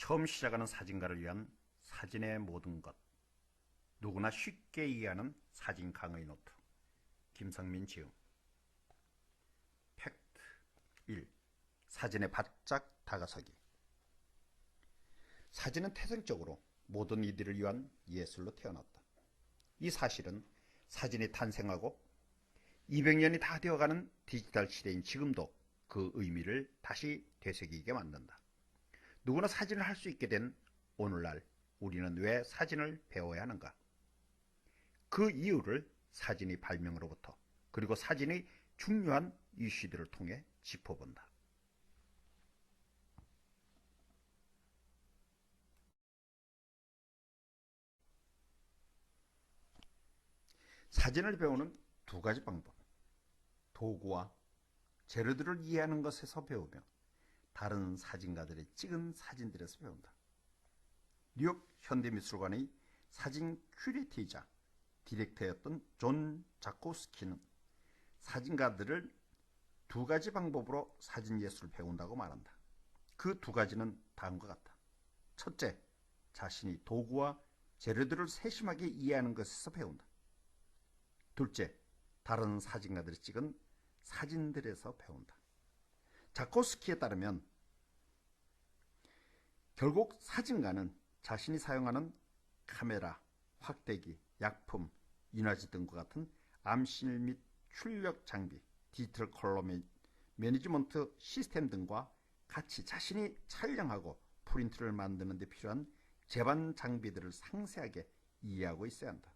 처음 시작하는 사진가를 위한 사진의 모든 것. 누구나 쉽게 이해하는 사진 강의 노트. 김성민 지음. 팩트 1. 사진에 바짝 다가서기. 사진은 태생적으로 모든 이들을 위한 예술로 태어났다. 이 사실은 사진이 탄생하고 200년이 다 되어가는 디지털 시대인 지금도 그 의미를 다시 되새기게 만든다. 누구나 사진을 할 수 있게 된 오늘날 우리는 왜 사진을 배워야 하는가? 그 이유를 사진의 발명으로부터 그리고 사진의 중요한 이슈들을 통해 짚어본다. 사진을 배우는 두 가지 방법. 도구와 재료들을 이해하는 것에서 배우며 다른 사진가들의 찍은 사진들에서 배운다. 뉴욕 현대미술관의 사진 큐레이터이자 디렉터였던 존 자코스키는 사진가들을 두 가지 방법으로 사진 예술을 배운다고 말한다. 그 두 가지는 다음과 같다. 첫째, 자신이 도구와 재료들을 세심하게 이해하는 것에서 배운다. 둘째, 다른 사진가들이 찍은 사진들에서 배운다. 자코스키에 따르면 결국 사진가는 자신이 사용하는 카메라, 확대기, 약품, 인화지 등과 같은 암실 및 출력 장비, 디지털 컬러 매니지먼트 시스템 등과 같이 자신이 촬영하고 프린트를 만드는 데 필요한 제반 장비들을 상세하게 이해하고 있어야 한다.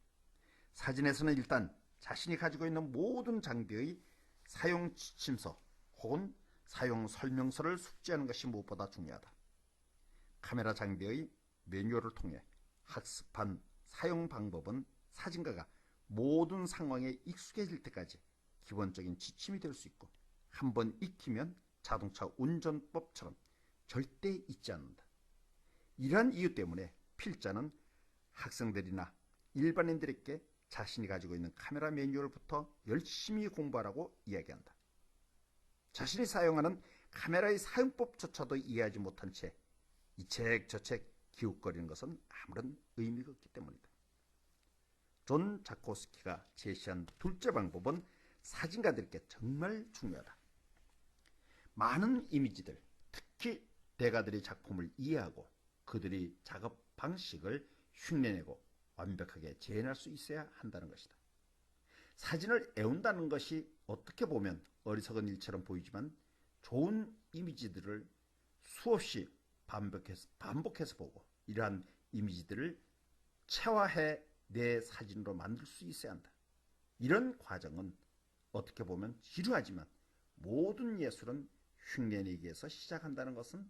사진에서는 일단 자신이 가지고 있는 모든 장비의 사용 지침서 혹은 사용 설명서를 숙지하는 것이 무엇보다 중요하다. 카메라 장비의 매뉴얼을 통해 학습한 사용 방법은 사진가가 모든 상황에 익숙해질 때까지 기본적인 지침이 될 수 있고 한번 익히면 자동차 운전법처럼 절대 잊지 않는다. 이러한 이유 때문에 필자는 학생들이나 일반인들에게 자신이 가지고 있는 카메라 매뉴얼부터 열심히 공부하라고 이야기한다. 자신이 사용하는 카메라의 사용법조차도 이해하지 못한 채 이 책 저 책 기웃거리는 것은 아무런 의미가 없기 때문이다. 존 자코스키가 제시한 둘째 방법은 사진가들에게 정말 중요하다. 많은 이미지들, 특히 대가들의 작품을 이해하고 그들의 작업 방식을 흉내내고 완벽하게 재현할 수 있어야 한다는 것이다. 사진을 애운다는 것이 어떻게 보면 어리석은 일처럼 보이지만 좋은 이미지들을 수없이 반복해서 보고 이러한 이미지들을 체화해 내 사진으로 만들 수 있어야 한다. 이런 과정은 어떻게 보면 지루하지만 모든 예술은 흉내내기에서 시작한다는 것은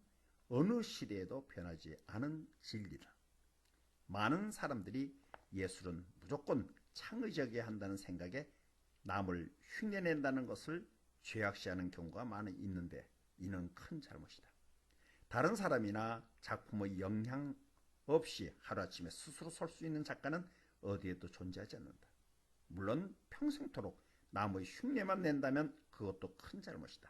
어느 시대에도 변하지 않은 진리다. 많은 사람들이 예술은 무조건 창의적이어야 한다는 생각에 남을 흉내낸다는 것을 죄악시하는 경우가 많이 있는데 이는 큰 잘못이다. 다른 사람이나 작품의 영향 없이 하루아침에 스스로 설 수 있는 작가는 어디에도 존재하지 않는다. 물론 평생토록 남의 흉내만 낸다면 그것도 큰 잘못이다.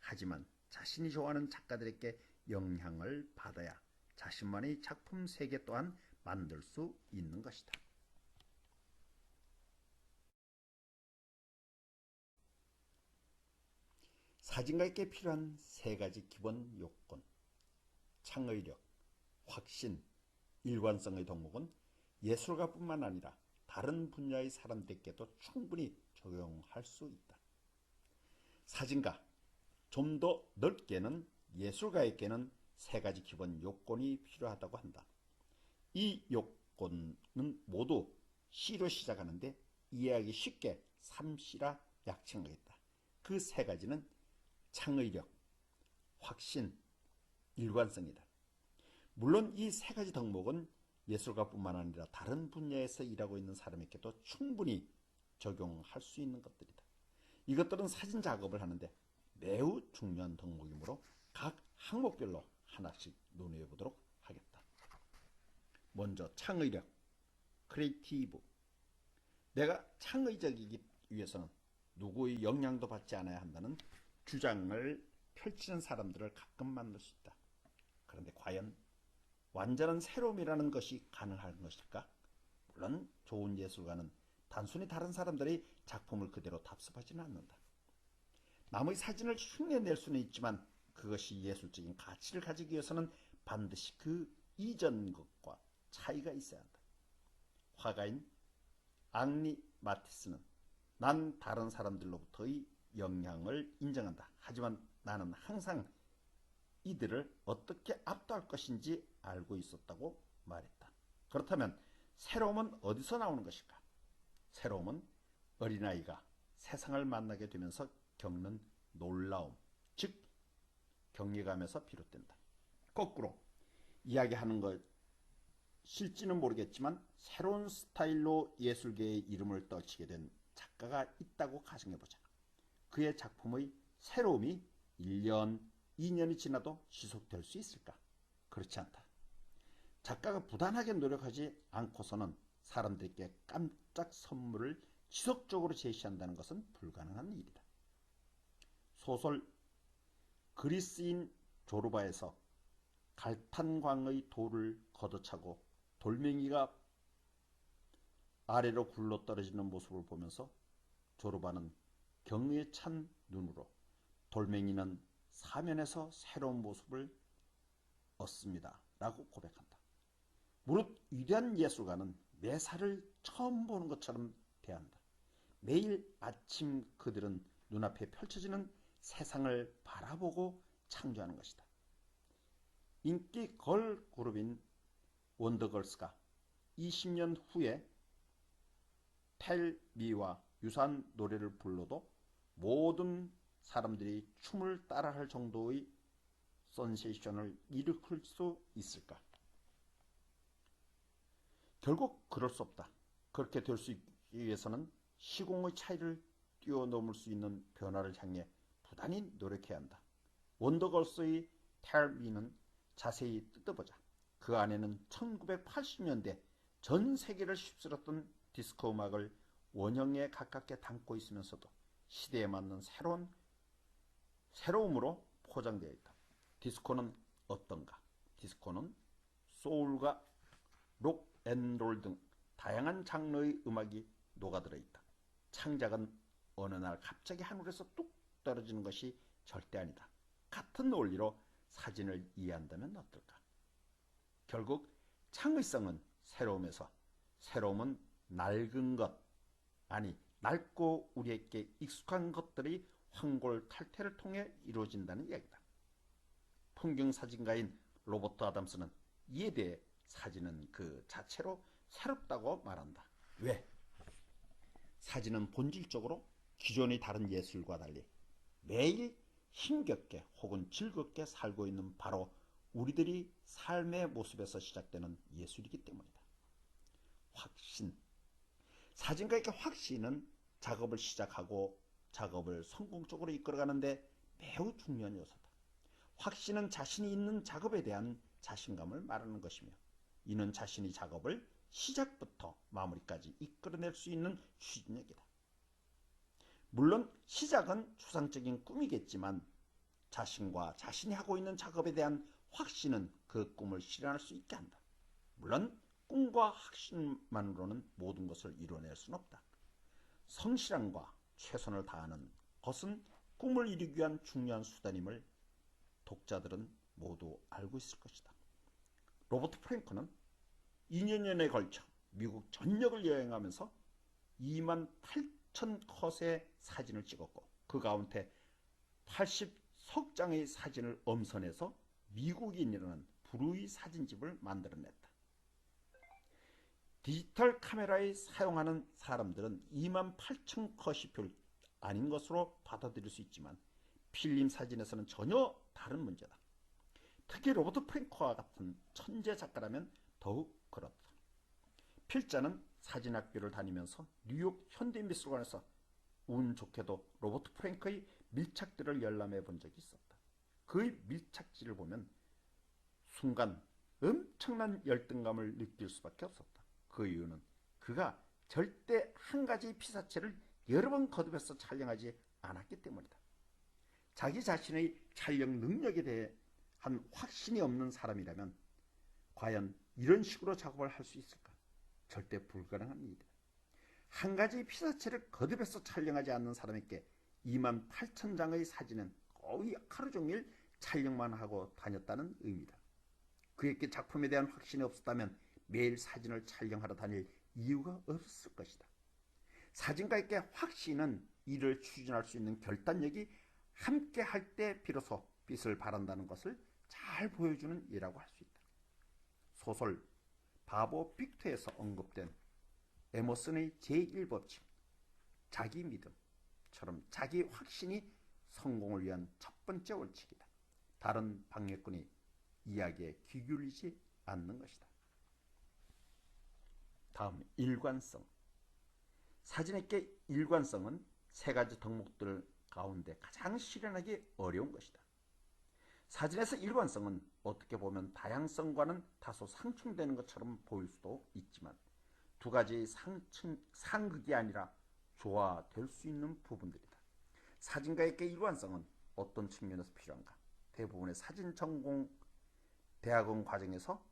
하지만 자신이 좋아하는 작가들에게 영향을 받아야 자신만의 작품 세계 또한 만들 수 있는 것이다. 사진가에게 필요한 세 가지 기본 요건. 창의력, 확신, 일관성의 덕목은 예술가뿐만 아니라 다른 분야의 사람들에게도 충분히 적용할 수 있다. 사진가, 좀 더 넓게는 예술가에게는 세 가지 기본 요건이 필요하다고 한다. 이 요건은 모두 C로 시작하는데 이해하기 쉽게 3C라 약칭하겠다. 그 세 가지는 창의력, 확신, 일관성이다. 물론 이 세 가지 덕목은 예술가뿐만 아니라 다른 분야에서 일하고 있는 사람에게도 충분히 적용할 수 있는 것들이다. 이것들은 사진 작업을 하는데 매우 중요한 덕목이므로 각 항목별로 하나씩 논의해 보도록 하겠다. 먼저 창의력, 크리에이티브. 내가 창의적이기 위해서는 누구의 영향도 받지 않아야 한다는 주장을 펼치는 사람들을 가끔 만날 수 있다. 그런데 과연 완전한 새로움이라는 것이 가능한 것일까? 물론 좋은 예술가는 단순히 다른 사람들의 작품을 그대로 답습하지는 않는다. 남의 사진을 흉내낼 수는 있지만 그것이 예술적인 가치를 가지기 위해서는 반드시 그 이전 것과 차이가 있어야 한다. 화가인 앙리 마티스는 난 다른 사람들로부터의 영향을 인정한다. 하지만 나는 항상 이들을 어떻게 압도할 것인지 알고 있었다고 말했다. 그렇다면 새로움은 어디서 나오는 것일까? 새로움은 어린아이가 세상을 만나게 되면서 겪는 놀라움, 즉 경외감에서 비롯된다. 거꾸로 이야기하는 것일지는 모르겠지만 새로운 스타일로 예술계의 이름을 떨치게 된 작가가 있다고 가정해보자. 그의 작품의 새로움이 1년, 2년이 지나도 지속될 수 있을까? 그렇지 않다. 작가가 부단하게 노력하지 않고서는 사람들에게 깜짝 선물을 지속적으로 제시한다는 것은 불가능한 일이다. 소설 그리스인 조르바에서 갈탄광의 돌을 걷어차고 돌멩이가 아래로 굴러떨어지는 모습을 보면서 조르바는 경의에 찬 눈으로 돌멩이는 사면에서 새로운 모습을 얻습니다 라고 고백한다. 무릇 위대한 예술가는 매사를 처음 보는 것처럼 대한다. 매일 아침 그들은 눈앞에 펼쳐지는 세상을 바라보고 창조하는 것이다. 인기 걸 그룹인 원더걸스가 20년 후에 텔미와 유사한 노래를 불러도 모든 사람들이 춤을 따라할 정도의 센세이션을 일으킬 수 있을까? 결국 그럴 수 없다. 그렇게 될 수 있기 위해서는 시공의 차이를 뛰어넘을 수 있는 변화를 향해 부단히 노력해야 한다. 원더걸스의 텔미는 자세히 뜯어보자. 그 안에는 1980년대 전 세계를 휩쓸었던 디스코 음악을 원형에 가깝게 담고 있으면서도 시대에 맞는 새로움으로 포장되어 있다. 디스코는 어떤가? 디스코는 소울과 록 앤 롤 등 다양한 장르의 음악이 녹아들어 있다. 창작은 어느 날 갑자기 하늘에서 뚝 떨어지는 것이 절대 아니다. 같은 원리로 사진을 이해한다면 어떨까? 결국 창의성은 새로움에서, 새로움은 낡은 것, 아니 낡고 우리에게 익숙한 것들이 황골탈퇴를 통해 이루어진다는 이야기다. 풍경사진가인 로버트 아담스는 이에 대해 사진은 그 자체로 새롭다고 말한다. 왜? 사진은 본질적으로 기존의 다른 예술과 달리 매일 힘겹게 혹은 즐겁게 살고 있는 바로 우리들이 삶의 모습에서 시작되는 예술이기 때문이다. 확신. 사진가에게 확신은 작업을 시작하고 작업을 성공적으로 이끌어가는데 매우 중요한 요소다. 확신은 자신이 있는 작업에 대한 자신감을 말하는 것이며 이는 자신이 작업을 시작부터 마무리까지 이끌어낼 수 있는 추진력이다. 물론 시작은 추상적인 꿈이겠지만 자신과 자신이 하고 있는 작업에 대한 확신은 그 꿈을 실현할 수 있게 한다. 물론 꿈과 확신만으로는 모든 것을 이뤄낼 수는 없다. 성실함과 최선을 다하는 것은 꿈을 이루기 위한 중요한 수단임을 독자들은 모두 알고 있을 것이다. 로버트 프랭크는 2년여에 걸쳐 미국 전역을 여행하면서 2만 8천 컷의 사진을 찍었고 그 가운데 80석 장의 사진을 엄선해서 미국인이라는 불후의 사진집을 만들어냈다. 디지털 카메라에 사용하는 사람들은 2만 8천 컷이 별 아닌 것으로 받아들일 수 있지만 필름 사진에서는 전혀 다른 문제다. 특히 로버트 프랭크와 같은 천재 작가라면 더욱 그렇다. 필자는 사진학교를 다니면서 뉴욕 현대미술관에서 운 좋게도 로버트 프랭크의 밀착들을 열람해 본 적이 있었다. 그의 밀착지를 보면 순간 엄청난 열등감을 느낄 수밖에 없었다. 그 이유는 그가 절대 한 가지 피사체를 여러 번 거듭해서 촬영하지 않았기 때문이다. 자기 자신의 촬영 능력에 대한 확신이 없는 사람이라면 과연 이런 식으로 작업을 할 수 있을까? 절대 불가능한 일이다. 한 가지 피사체를 거듭해서 촬영하지 않는 사람에게 28,000장의 사진은 거의 하루 종일 촬영만 하고 다녔다는 의미다. 그에게 작품에 대한 확신이 없었다면 매일 사진을 촬영하러 다닐 이유가 없었을 것이다. 사진가에게 확신은 일을 추진할 수 있는 결단력이 함께 할 때 비로소 빛을 발한다는 것을 잘 보여주는 예라고 할 수 있다. 소설 바보 빅터에서 언급된 에머슨의 제1법칙, 자기 믿음처럼 자기 확신이 성공을 위한 첫 번째 원칙이다. 다른 방해꾼이 이야기에 귀 기울이지 않는 것이다. 다음, 일관성. 사진에게 일관성은 세 가지 덕목들 가운데 가장 실현하기 어려운 것이다. 사진에서 일관성은 어떻게 보면 다양성과는 다소 상충되는 것처럼 보일 수도 있지만 두 가지 상극이 아니라 조화될 수 있는 부분들이다. 사진가에게 일관성은 어떤 측면에서 필요한가? 대부분의 사진 전공 대학원 과정에서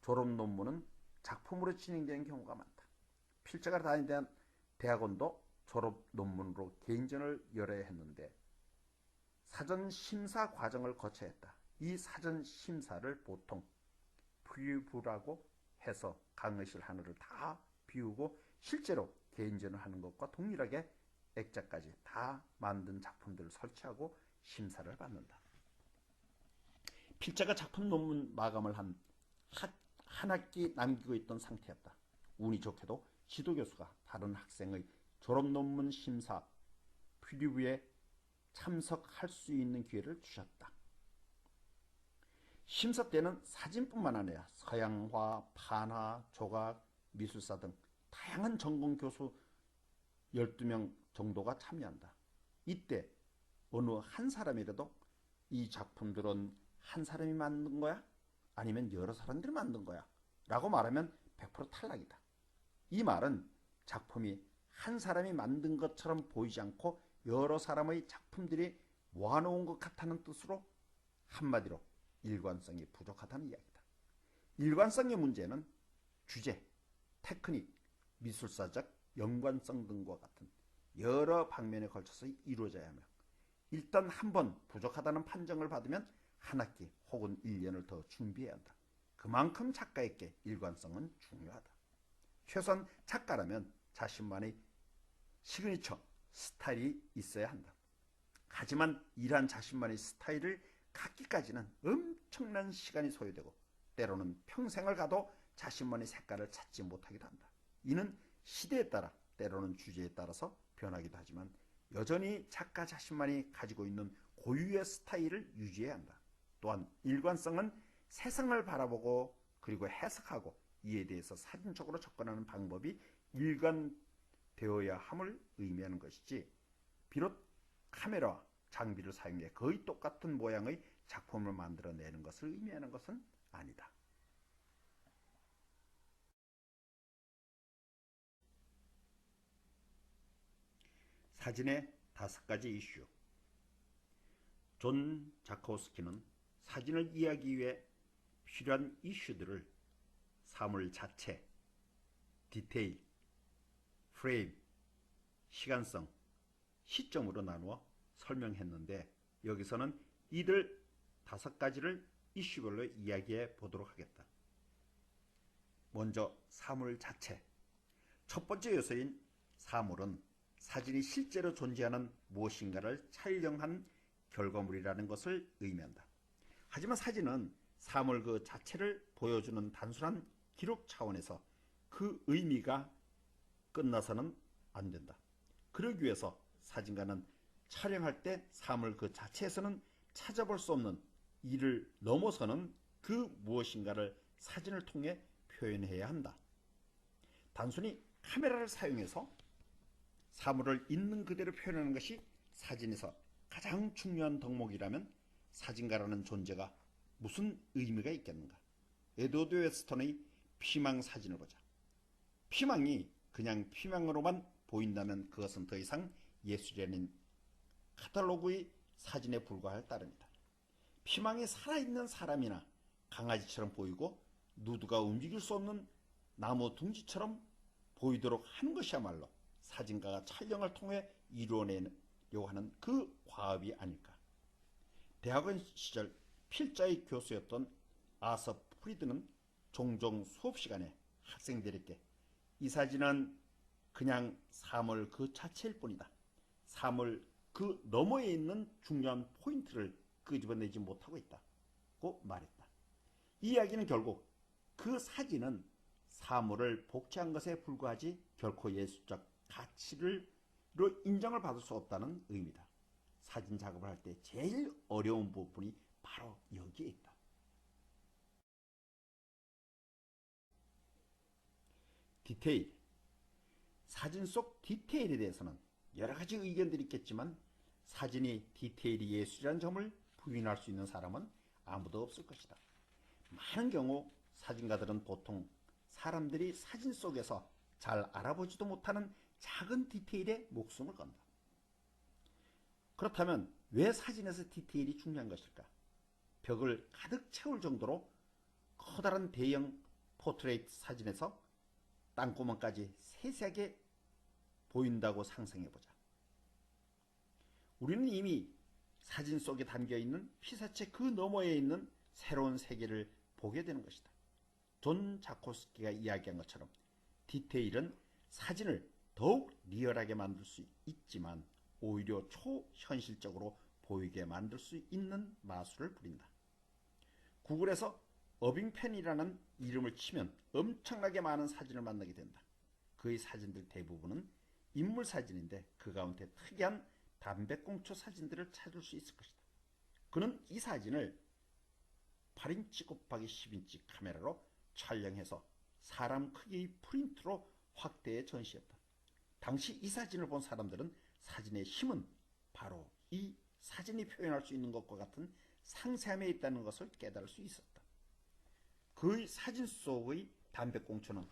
졸업 논문은 작품으로 진행되는 경우가 많다. 필자가 다니던 대학원도 졸업 논문으로 개인전을 열어야 했는데 사전 심사 과정을 거쳐야 했다. 이 사전 심사를 보통 프리뷰라고 해서 강의실 하나를 다 비우고 실제로 개인전을 하는 것과 동일하게 액자까지 다 만든 작품들을 설치하고 심사를 받는다. 필자가 작품 논문 마감을 한 학기 남기고 있던 상태였다. 운이 좋게도 지도교수가 다른 학생의 졸업 논문 심사 프리뷰에 참석할 수 있는 기회를 주셨다. 심사 때는 사진뿐만 아니라 서양화, 판화, 조각, 미술사 등 다양한 전공 교수 12명 정도가 참여한다. 이때 어느 한 사람이라도 이 작품들은 한 사람이 만든 거야? 아니면 여러 사람들이 만든 거야? 라고 말하면 100% 탈락이다. 이 말은 작품이 한 사람이 만든 것처럼 보이지 않고 여러 사람의 작품들이 모아놓은 것 같다는 뜻으로 한마디로 일관성이 부족하다는 이야기다. 일관성의 문제는 주제, 테크닉, 미술사적 연관성 등과 같은 여러 방면에 걸쳐서 이루어져야 하며 일단 한번 부족하다는 판정을 받으면 한 학기 혹은 1년을 더 준비해야 한다. 그만큼 작가에게 일관성은 중요하다. 최소한 작가라면 자신만의 시그니처 스타일이 있어야 한다. 하지만 이러한 자신만의 스타일을 갖기까지는 엄청난 시간이 소요되고 때로는 평생을 가도 자신만의 색깔을 찾지 못하기도 한다. 이는 시대에 따라 때로는 주제에 따라서 변하기도 하지만 여전히 작가 자신만이 가지고 있는 고유의 스타일을 유지해야 한다. 또한 일관성은 세상을 바라보고 그리고 해석하고 이에 대해서 사진적으로 접근하는 방법이 일관되어야 함을 의미하는 것이지 비록 카메라와 장비를 사용해 거의 똑같은 모양의 작품을 만들어내는 것을 의미하는 것은 아니다. 사진의 5가지 이슈. 존 자코스키는 사진을 이해하기 위해 필요한 이슈들을 사물 자체, 디테일, 프레임, 시간성, 시점으로 나누어 설명했는데 여기서는 이들 5가지를 이슈별로 이야기해 보도록 하겠다. 먼저 사물 자체. 첫 번째 요소인 사물은 사진이 실제로 존재하는 무엇인가를 촬영한 결과물이라는 것을 의미한다. 하지만 사진은 사물 그 자체를 보여주는 단순한 기록 차원에서 그 의미가 끝나서는 안 된다. 그러기 위해서 사진가는 촬영할 때 사물 그 자체에서는 찾아볼 수 없는 이를 넘어서는 그 무엇인가를 사진을 통해 표현해야 한다. 단순히 카메라를 사용해서 사물을 있는 그대로 표현하는 것이 사진에서 가장 중요한 덕목이라면 사진가라는 존재가 무슨 의미가 있겠는가? 에드워드 웨스턴의 피망 사진을 보자. 피망이 그냥 피망으로만 보인다면 그것은 더 이상 예술이 아닌 카탈로그의 사진에 불과할 따름이다. 피망이 살아있는 사람이나 강아지처럼 보이고 누드가 움직일 수 없는 나무 둥지처럼 보이도록 하는 것이야말로 사진가가 촬영을 통해 이루어내려고 하는 그 과업이 아닐까. 대학원 시절 필자의 교수였던 아서 프리드는 종종 수업 시간에 학생들에게 이 사진은 그냥 사물 그 자체일 뿐이다. 사물 그 너머에 있는 중요한 포인트를 끄집어내지 못하고 있다고 말했다. 이 이야기는 결국 그 사진은 사물을 복제한 것에 불과하지 결코 예술적 가치로 인정을 받을 수 없다는 의미다. 사진 작업을 할 때 제일 어려운 부분이 바로 여기에 있다. 디테일. 사진 속 디테일에 대해서는 여러 가지 의견들이 있겠지만 사진이 디테일이 예술이라는 점을 부인할 수 있는 사람은 아무도 없을 것이다. 많은 경우 사진가들은 보통 사람들이 사진 속에서 잘 알아보지도 못하는 작은 디테일에 목숨을 건다. 그렇다면 왜 사진에서 디테일이 중요한 것일까? 벽을 가득 채울 정도로 커다란 대형 포트레이트 사진에서 땅구멍까지 세세하게 보인다고 상상해보자. 우리는 이미 사진 속에 담겨있는 피사체 그 너머에 있는 새로운 세계를 보게 되는 것이다. 존 자코스키가 이야기한 것처럼 디테일은 사진을 더욱 리얼하게 만들 수 있지만 오히려 초현실적으로 보이게 만들 수 있는 마술을 부린다. 구글에서 어빙펜이라는 이름을 치면 엄청나게 많은 사진을 만나게 된다. 그의 사진들 대부분은 인물 사진인데 그 가운데 특이한 담배꽁초 사진들을 찾을 수 있을 것이다. 그는 이 사진을 8인치 곱하기 10인치 카메라로 촬영해서 사람 크기의 프린트로 확대해 전시했다. 당시 이 사진을 본 사람들은 사진의 힘은 바로 이 사진이 표현할 수 있는 것과 같은 상세함에 있다는 것을 깨달을 수 있었다. 그의 사진 속의 담배꽁초는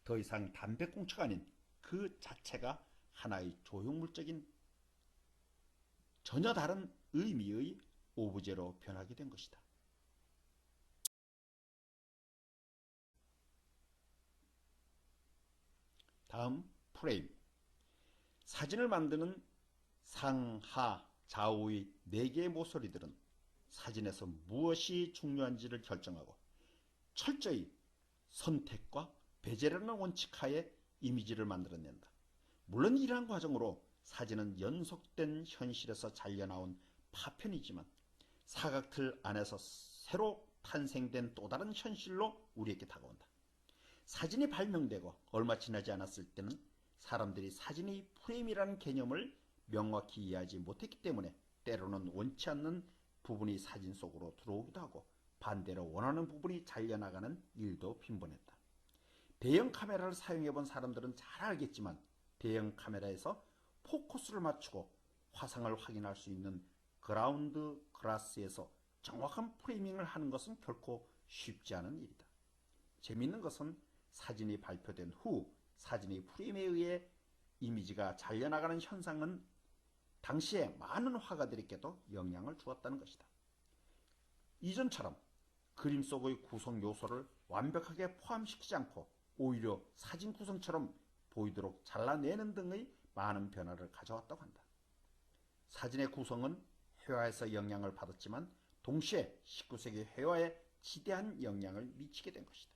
더 이상 담배꽁초가 아닌 그 자체가 하나의 조형물적인 전혀 다른 의미의 오브제로 변하게 된 것이다. 다음 프레임. 사진을 만드는 상하 좌우의 4개의 모서리들은 사진에서 무엇이 중요한지를 결정하고 철저히 선택과 배제라는 원칙 하에 이미지를 만들어낸다. 물론 이러한 과정으로 사진은 연속된 현실에서 잘려나온 파편이지만 사각틀 안에서 새로 탄생된 또 다른 현실로 우리에게 다가온다. 사진이 발명되고 얼마 지나지 않았을 때는 사람들이 사진의 프레임이라는 개념을 명확히 이해하지 못했기 때문에 때로는 원치 않는 부분이 사진 속으로 들어오기도 하고 반대로 원하는 부분이 잘려나가는 일도 빈번했다. 대형 카메라를 사용해본 사람들은 잘 알겠지만 대형 카메라에서 포커스를 맞추고 화상을 확인할 수 있는 그라운드 글라스에서 정확한 프레이밍을 하는 것은 결코 쉽지 않은 일이다. 재미있는 것은 사진이 발표된 후 사진의 프레임에 의해 이미지가 잘려나가는 현상은 당시에 많은 화가들에게도 영향을 주었다는 것이다. 이전처럼 그림 속의 구성 요소를 완벽하게 포함시키지 않고 오히려 사진 구성처럼 보이도록 잘라내는 등의 많은 변화를 가져왔다고 한다. 사진의 구성은 회화에서 영향을 받았지만 동시에 19세기 회화에 지대한 영향을 미치게 된 것이다.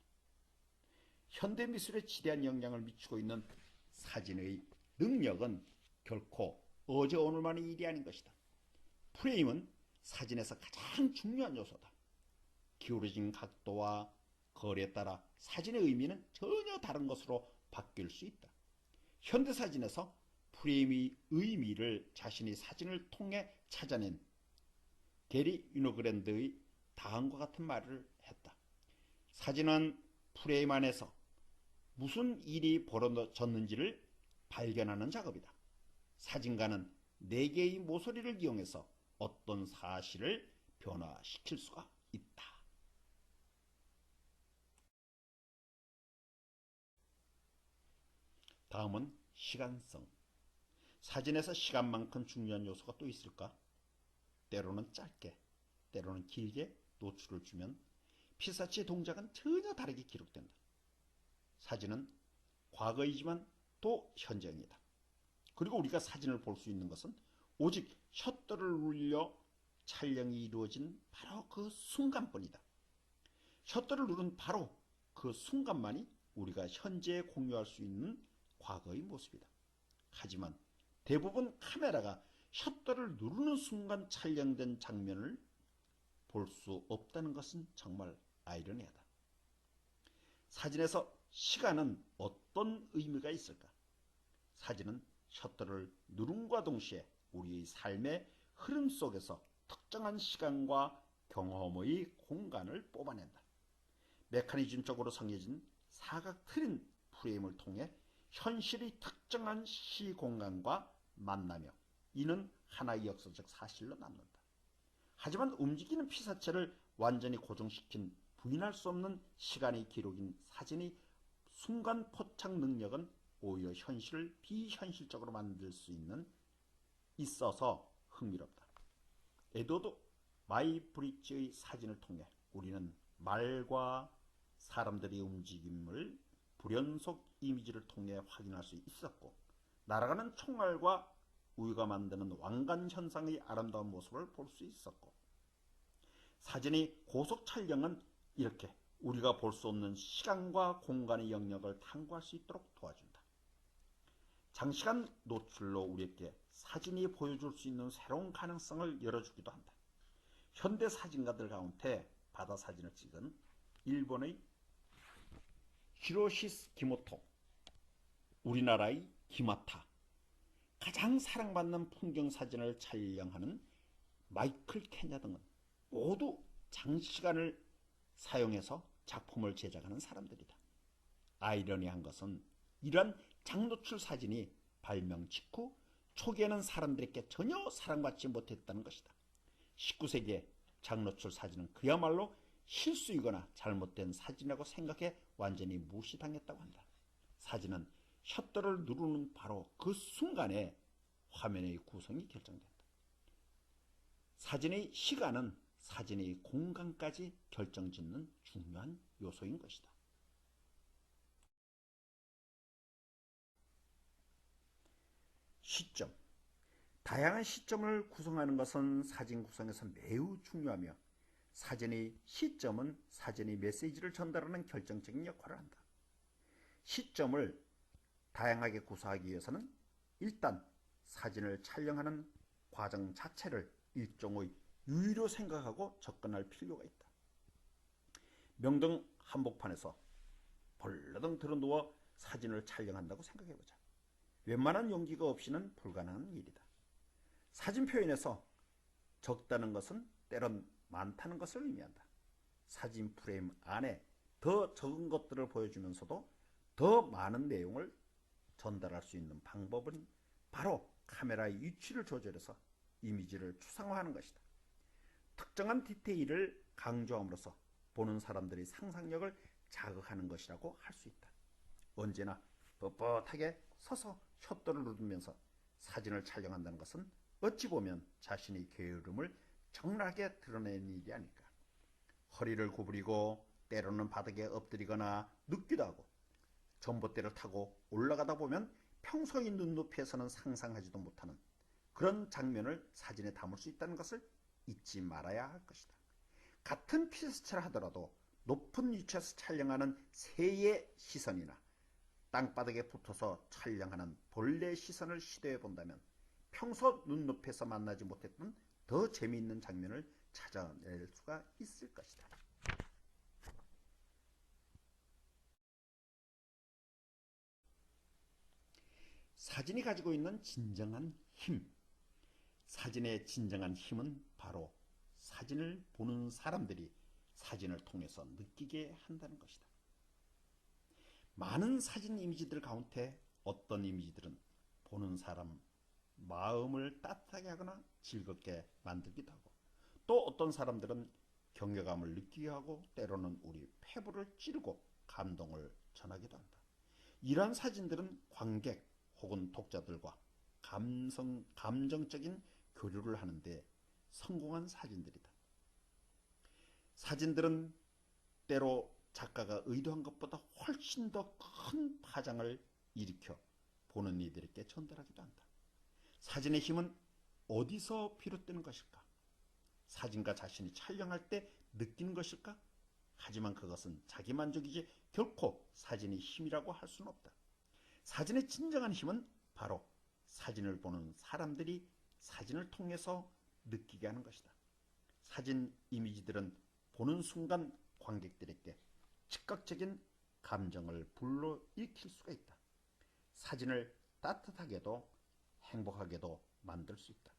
현대미술에 지대한 영향을 미치고 있는 사진의 능력은 결코 어제 오늘만의 일이 아닌 것이다. 프레임은 사진에서 가장 중요한 요소다. 기울어진 각도와 거리에 따라 사진의 의미는 전혀 다른 것으로 바뀔 수 있다. 현대사진에서 프레임의 의미를 자신이 사진을 통해 찾아낸 게리 위노그랜드의 다음과 같은 말을 했다. 사진은 프레임 안에서 무슨 일이 벌어졌는지를 발견하는 작업이다. 사진가는 4개의 모서리를 이용해서 어떤 사실을 변화시킬 수가 있다. 다음은 시간성. 사진에서 시간만큼 중요한 요소가 또 있을까? 때로는 짧게, 때로는 길게 노출을 주면 피사체의 동작은 전혀 다르게 기록된다. 사진은 과거이지만 또 현재입니다. 그리고 우리가 사진을 볼 수 있는 것은 오직 셔터를 눌려 촬영이 이루어진 바로 그 순간뿐이다. 셔터를 누른 바로 그 순간만이 우리가 현재에 공유할 수 있는 과거의 모습이다. 하지만 대부분 카메라가 셔터를 누르는 순간 촬영된 장면을 볼 수 없다는 것은 정말 아이러니하다. 사진에서 시간은 어떤 의미가 있을까? 사진은 셔터를 누름과 동시에 우리의 삶의 흐름 속에서 특정한 시간과 경험의 공간을 뽑아낸다. 메커니즘적으로 성해진 사각 트인 프레임을 통해 현실의 특정한 시공간과 만나며 이는 하나의 역사적 사실로 남는다. 하지만 움직이는 피사체를 완전히 고정시킨 부인할 수 없는 시간의 기록인 사진의 순간 포착 능력은 오히려 현실을 비현실적으로 만들 수 있어서 흥미롭다. 에드워드 마이브리지의 사진을 통해 우리는 말과 사람들의 움직임을 불연속 이미지를 통해 확인할 수 있었고, 날아가는 총알과 우유가 만드는 왕관 현상의 아름다운 모습을 볼 수 있었고, 사진의 고속 촬영은 이렇게 우리가 볼 수 없는 시간과 공간의 영역을 탐구할 수 있도록 도와준다. 장시간 노출로 우리에게 사진이 보여줄 수 있는 새로운 가능성을 열어주기도 한다. 현대 사진가들 가운데 바다 사진을 찍은 일본의 히로시 기모토, 우리나라의 기마타, 가장 사랑받는 풍경 사진을 촬영하는 마이클 케냐 등은 모두 장시간을 사용해서 작품을 제작하는 사람들이다. 아이러니한 것은 이러한 장노출 사진이 발명 직후 초기에는 사람들에게 전혀 사랑받지 못했다는 것이다. 19세기의 장노출 사진은 그야말로 실수이거나 잘못된 사진이라고 생각해 완전히 무시당했다고 한다. 사진은 셔터를 누르는 바로 그 순간에 화면의 구성이 결정된다. 사진의 시간은 사진의 공간까지 결정짓는 중요한 요소인 것이다. 시점. 다양한 시점을 구성하는 것은 사진 구성에서 매우 중요하며, 사진의 시점은 사진의 메시지를 전달하는 결정적인 역할을 한다. 시점을 다양하게 구성하기 위해서는 일단 사진을 촬영하는 과정 자체를 일종의 유의로 생각하고 접근할 필요가 있다. 명동 한복판에서 벌러덩 들어누워 사진을 촬영한다고 생각해보자. 웬만한 용기가 없이는 불가능한 일이다. 사진 표현에서 적다는 것은 때론 많다는 것을 의미한다. 사진 프레임 안에 더 적은 것들을 보여주면서도 더 많은 내용을 전달할 수 있는 방법은 바로 카메라의 위치를 조절해서 이미지를 추상화하는 것이다. 특정한 디테일을 강조함으로써 보는 사람들의 상상력을 자극하는 것이라고 할 수 있다. 언제나 뻣뻣하게 서서 셔터를 누르면서 사진을 촬영한다는 것은 어찌 보면 자신의 게으름을 적나라하게 드러내는 일이 아닐까. 허리를 구부리고 때로는 바닥에 엎드리거나 눕기도 하고 전봇대를 타고 올라가다 보면 평소의 눈높이에서는 상상하지도 못하는 그런 장면을 사진에 담을 수 있다는 것을 잊지 말아야 할 것이다. 같은 피사체라 하더라도 높은 위치에서 촬영하는 새의 시선이나 땅바닥에 붙어서 촬영하는 벌레의 시선을 시도해 본다면 평소 눈높이에서 만나지 못했던 더 재미있는 장면을 찾아낼 수가 있을 것이다. 사진이 가지고 있는 진정한 힘. 사진의 진정한 힘은 바로 사진을 보는 사람들이 사진을 통해서 느끼게 한다는 것이다. 많은 사진 이미지들 가운데 어떤 이미지들은 보는 사람 마음을 따뜻하게 하거나 즐겁게 만들기도 하고, 또 어떤 사람들은 경외감을 느끼게 하고 때로는 우리 폐부를 찌르고 감동을 전하기도 한다. 이러한 사진들은 관객 혹은 독자들과 감정적인 교류를 하는데 성공한 사진들이다. 사진들은 때로 작가가 의도한 것보다 훨씬 더 큰 파장을 일으켜 보는 이들에게 전달하기도 한다. 사진의 힘은 어디서 비롯되는 것일까? 사진가 자신이 촬영할 때 느끼는 것일까? 하지만 그것은 자기만족이지 결코 사진의 힘이라고 할 수는 없다. 사진의 진정한 힘은 바로 사진을 보는 사람들이 사진을 통해서 느끼게 하는 것이다. 사진 이미지들은 보는 순간 관객들에게 즉각적인 감정을 불러일으킬 수가 있다. 사진을 따뜻하게도 행복하게도 만들 수 있다.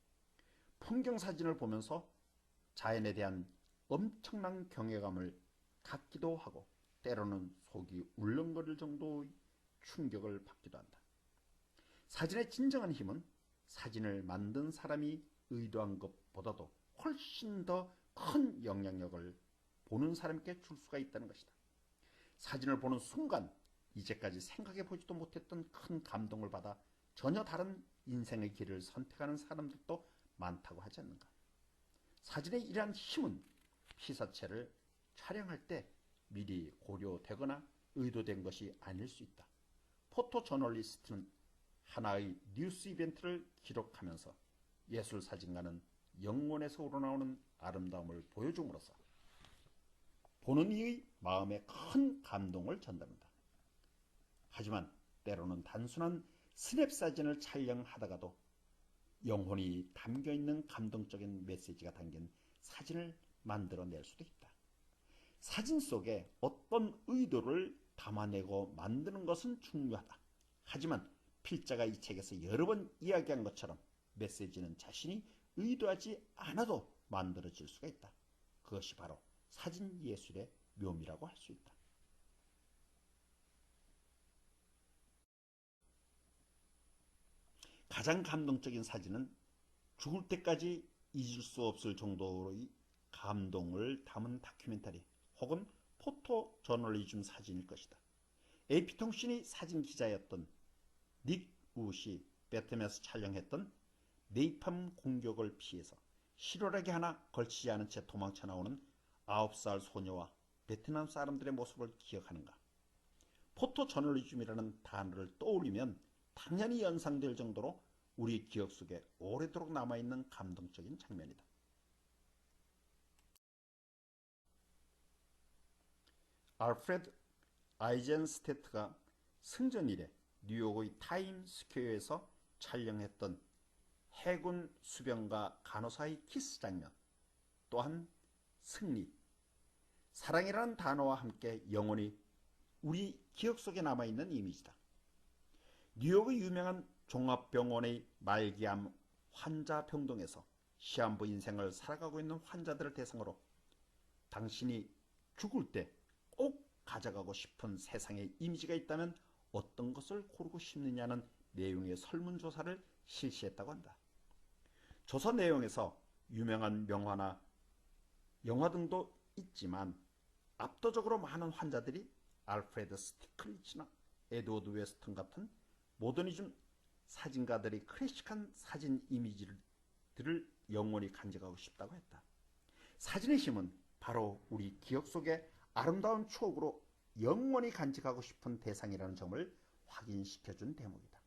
풍경 사진을 보면서 자연에 대한 엄청난 경외감을 갖기도 하고 때로는 속이 울렁거릴 정도의 충격을 받기도 한다. 사진의 진정한 힘은 사진을 만든 사람이 의도한 것보다도 훨씬 더 큰 영향력을 보는 사람에게 줄 수가 있다는 것이다. 사진을 보는 순간 이제까지 생각해 보지도 못했던 큰 감동을 받아 전혀 다른 인생의 길을 선택하는 사람들도 많다고 하지 않는가. 사진의 이러한 힘은 피사체를 촬영할 때 미리 고려되거나 의도된 것이 아닐 수 있다. 포토 저널리스트는 하나의 뉴스 이벤트를 기록하면서 예술 사진가는 영혼에서 우러나오는 아름다움을 보여줌으로써 보는 이의 마음에 큰 감동을 전달한다. 하지만 때로는 단순한 스냅 사진을 촬영하다가도 영혼이 담겨있는 감동적인 메시지가 담긴 사진을 만들어낼 수도 있다. 사진 속에 어떤 의도를 담아내고 만드는 것은 중요하다. 하지만 필자가 이 책에서 여러 번 이야기한 것처럼 메시지는 자신이 의도하지 않아도 만들어질 수가 있다. 그것이 바로 사진 예술의 묘미라고 할 수 있다. 가장 감동적인 사진은 죽을 때까지 잊을 수 없을 정도의 감동을 담은 다큐멘터리 혹은 포토 저널리즘 사진일 것이다. AP통신이 사진 기자였던 닉 우시 베트남에서 촬영했던 네이팜 공격을 피해서 실오라기 하나 걸치지 않은 채 도망쳐 나오는 9살 소녀와 베트남 사람들의 모습을 기억하는가. 포토 저널리즘이라는 단어를 떠올리면 당연히 연상될 정도로 우리 기억 속에 오래도록 남아있는 감동적인 장면이다. 알프레드 아이젠스테트가 승전 이래 뉴욕의 타임스퀘어에서 촬영했던 해군 수병과 간호사의 키스 장면, 또한 승리, 사랑이라는 단어와 함께 영원히 우리 기억 속에 남아있는 이미지다. 뉴욕의 유명한 종합병원의 말기암 환자 병동에서 시한부 인생을 살아가고 있는 환자들을 대상으로 당신이 죽을 때 꼭 가져가고 싶은 세상의 이미지가 있다면 어떤 것을 고르고 싶느냐는 내용의 설문조사를 실시했다고 한다. 조사 내용에서 유명한 명화나 영화 등도 있지만 압도적으로 많은 환자들이 알프레드 스티클리츠나 에드워드 웨스턴 같은 모더니즘 사진가들의 클래식한 사진 이미지들을 영원히 간직하고 싶다고 했다. 사진의 힘은 바로 우리 기억 속에 아름다운 추억으로 영원히 간직하고 싶은 대상이라는 점을 확인시켜준 대목이다.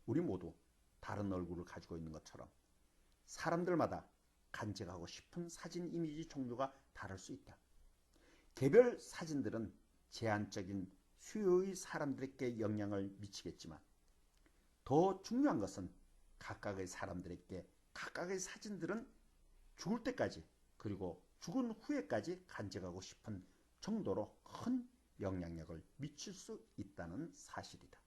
우리 모두 다른 얼굴을 가지고 있는 것처럼 사람들마다 간직하고 싶은 사진 이미지 종류가 다를 수 있다. 개별 사진들은 제한적인 수요의 사람들에게 영향을 미치겠지만 더 중요한 것은 각각의 사람들에게 각각의 사진들은 죽을 때까지 그리고 죽은 후에까지 간직하고 싶은 정도로 큰 영향력을 미칠 수 있다는 사실이다.